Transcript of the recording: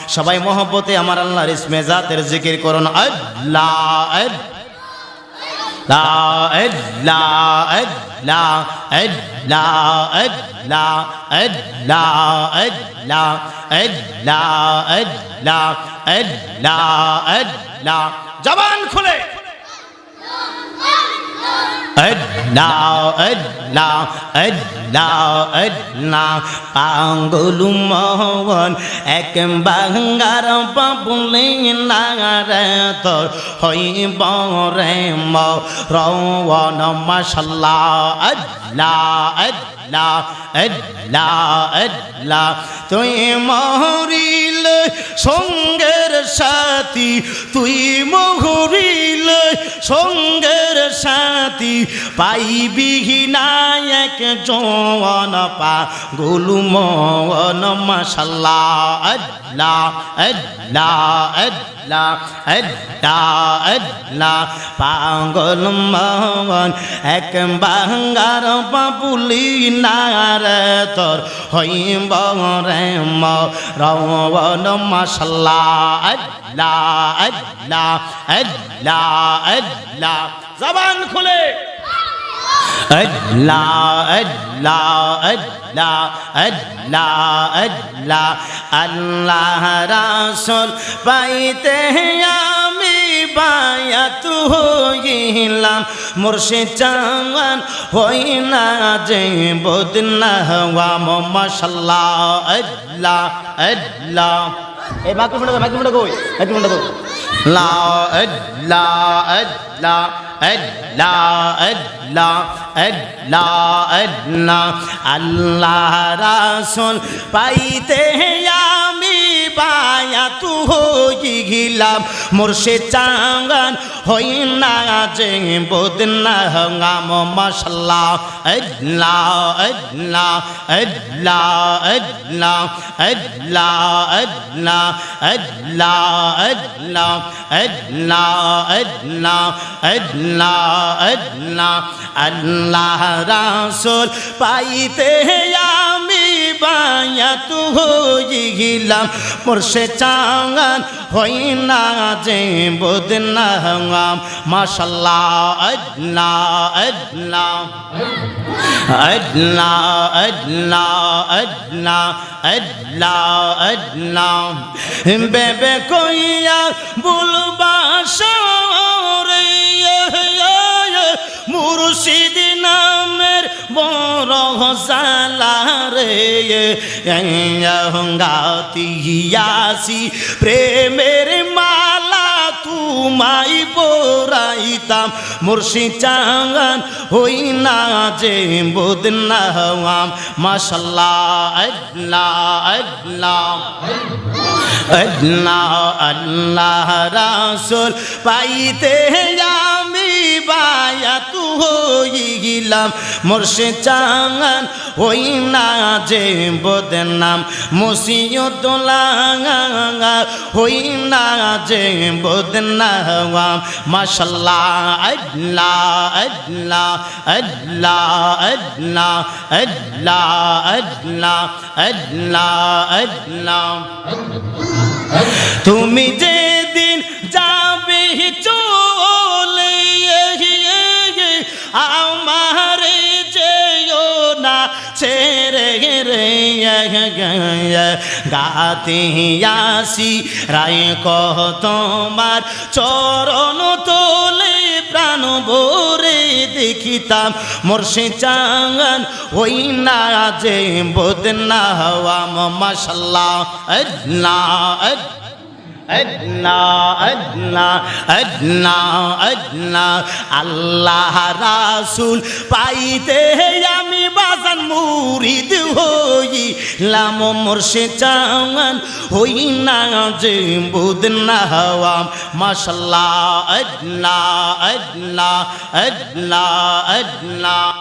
সবাই মহব্বতে আমার আল্লাহর ইসমে জাতের জিকির করুন আল্লাহ আল্লাহ আল্লাহ আল্লাহ আল্লাহ আল্লাহ আল্লাহ আল্লাহ আল্লাহ আল্লাহ আল্লাহ জবান খুলে আল্লাহ আল্লাহ আল্লাহ আল্লাহ পাগল মোহন এক বাঙ্গার বাবুলি নারে তোর হইব রে মরণ মাশাল্লাহ আল্লাহ আল্লাহ আল্লাহ আল্লাহ তুই মরিলে সঙ্গের সাথী তুই মরিলে সঙ্গের সাথী পাইবি নায়ক জওয়ান পাগল মন মাশাল্লাহ আল্লাহ আল্লাহ আল্লাহ আল্লাহ আল্লাহ পাগল মন এক বাঙ্গার বাবুলি নারে তোর হইব রে মরণ মাশাল্লাহ আল্লাহ আল্লাহ আল্লাহ আল্লাহ জবান খুলে আল্লাহ আল্লাহ আল্লাহ আল্লাহ আল্লাহ আল্লাহ রাসূল পাইতে আমি বায়াত হইলাম মুর্শিদ চাওয়ান হই না যে বদনা হওয়া মাশাল্লাহ আল্লাহ আল্লাহ এই মাইক্রোফোনটা কই মাইক্রোফোনটা লা আল্লাহ আল্লাহ আল্লাহ আল্লাহ আল্লাহ আল্লাহ আল্লাহ রাসূল পাইতে আমি বায়াত হইলাম মুর্শিদ চাওয়ান হই না যে বদনা হওয়া মাশাল্লাহ আল্লাহ আল্লাহ আল্লাহ আল্লাহ আল্লাহ আল্লাহ আল্লাহ আল্লাহ আল্লাহ আল্লাহ আল্লাহ আল্লাহ আল্লাহ রাসূল পাইতে আমি বায়াত হইলাম মুর্শিদ চাওয়ান হই না যে বদনা হওয়া মাশাল্লাহ আল্লাহ আল্লাহ আল্লাহ আল্লাহ আল্লাহ আল্লাহ আল্লাহ বেবে কইয়া বুলবা শরে মুর্শিদ নামের বড় জালা রে গাতিয়াসি প্রেমের মালা তুমাই পরাইতাম মুর্শিদ চাওয়ান হই না যে বদনা হওয়া মাশাল্লাহ আল্লাহ আল্লাহ আল্লাহ আল্লাহ রাসূল পাইতে আমি বায়াত হইলাম মুর্শিদ চাওয়ান হই না যে বদনাম মুসিয়তুল্লাহ হই না যে বদনা হওয়া মাশাল্লাহ আল্লাহ আল্লাহ আল্লাহ আল্লাহ আল্লাহ আল্লাহ আল্লাহ আল্লাহ তুমি যেদিন যাবে চলে আমার যেও না ছেড়ে রে গাতে আসি রায় কহ তোমার চরণ তোলে প্রাণ ভরে দেখিতাম মুর্শিদ চাওয়ান হই না যে বদনা হওয়া মাশাল্লাহ আল্লাহ আল্লাহ আল্লাহ আল্লাহ আল্লাহ আল্লাহ রাসূল পাইতে আমি বাজান মুরিদ হইলাম মুর্শিদ চাওয়ান হই না যে বদনা হওয়া মাশাল্লাহ আল্লাহ আল্লাহ আল্লাহ আল্লাহ